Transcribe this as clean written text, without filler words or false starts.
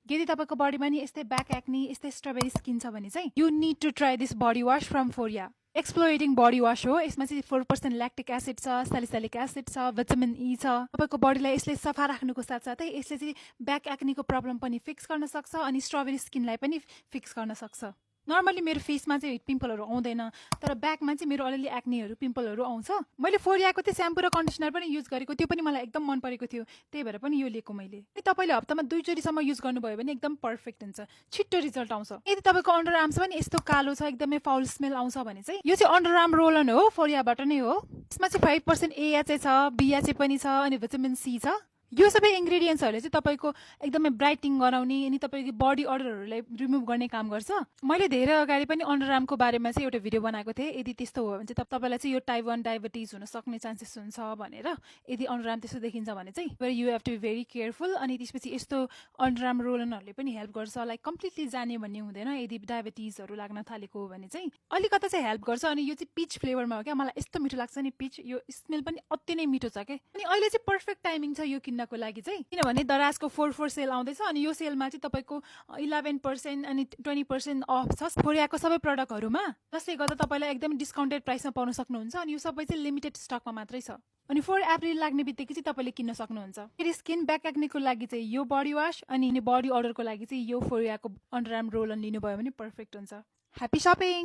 यदि तपाईको बडीमा नि यस्तै ब्याक एक्नी यस्तै स्ट्रबेरी स्किन छ भने चाहिँ you need to try this body wash from फोरिया। एक्सप्लोरेटिङ बडी वाश हो। यसमा चाहिँ 4% ल्याक्टिक एसिड छ, सालिसालिक एसिड छ, भिटामिन ई छ। तपाईको बडीलाई यसले सफा राख्नुको साथसाथै यसले चाहिँ ब्याक एक्नीको प्रब्लम पनि फिक्स गर्न सक्छ अनि स्ट्रबेरी स्किनलाई पनि फिक्स गर्न सक्छ। नर्मली मेरो फेसमा चाहिँ पिम्पलहरू आउँदैन, तर ब्याकमा चाहिँ मेरो अलिअलि एक्नीहरू पिम्पलहरू आउँछ। मैले फोरियाको चाहिँ स्याम्पू र कन्डिसनर पनि युज गरेको, त्यो पनि मलाई एकदम मन परेको थियो, त्यही भएर पनि यो लिएको मैले। तपाईँले हप्तामा 2 चोटिसम्म युज गर्नुभयो भने एकदम पर्फेक्ट हुन्छ, छिट्टो रिजल्ट आउँछ। यदि तपाईँको अन्डर आर्म्स पनि यस्तो कालो छ, एकदमै फाउल स्मेल आउँछ भने चाहिँ यो चाहिँ अन्डर आर्म रोल अन हो, फोरियाबाट नै हो। यसमा चाहिँ 5% एएचए छ, बीएचए पनि छ अनि भिटामिन सी छ। यो सबै इन्ग्रेडियन्ट्सहरूले चाहिँ तपाईँको एकदमै ब्राइटिङ गराउने अनि तपाईँको बडी अडरहरूलाई रिमुभ गर्ने काम गर्छ। मैले धेरै अगाडि पनि अन्डर आर्मको बारेमा चाहिँ एउटा भिडियो बनाएको थिएँ। यदि त्यस्तो हो भने चाहिँ तपाईँलाई चाहिँ यो टाइप 1 डायबिटिज हुन सक्ने चान्सेस हुन्छ भनेर। यदि अन्डर आर्म त्यस्तो देखिन्छ भने चाहिँ you have to be very careful. अनि त्यसपछि यस्तो अन्डर आर्म रोलनहरूले पनि हेल्प गर्छ, लाइक कम्प्लिटली जाने भन्ने हुँदैन। यदि डायबिटिजहरू लाग्न थालेको हो भने चाहिँ अलिकता चाहिँ हेल्प गर्छ। अनि यो चाहिँ पिच फ्लेभरमा हो क्या, मलाई यस्तो मिठो लाग्छ नि पिच, यो स्मेल पनि अति नै मिठो छ क्या। अनि अहिले चाहिँ पर्फेक्ट टाइमिङ छ यो किन्नको लागि चाहिँ, किनभने दराजको 4/4 सेल आउँदैछ अनि यो सेलमा चाहिँ तपाईँको 11% अनि 20% अफ छ फोरियाको सबै प्रडक्टहरूमा, जसले गर्दा तपाईँलाई एकदम डिस्काउन्टेड प्राइसमा पाउन सक्नुहुन्छ। अनि यो सबै चाहिँ लिमिटेड स्टकमा मात्रै छ अनि 4 अप्रिल लाग्ने बित्तिकै चाहिँ तपाईँले किन्न सक्नुहुन्छ। फेरि स्किन ब्याक एक्नीको लागि चाहिँ यो बडी वाश अनि बडी अर्डरको लागि चाहिँ यो फोरियाको अन्डर आर्म रोल अन लिनुभयो भने पर्फेक्ट हुन्छ। Happy shopping.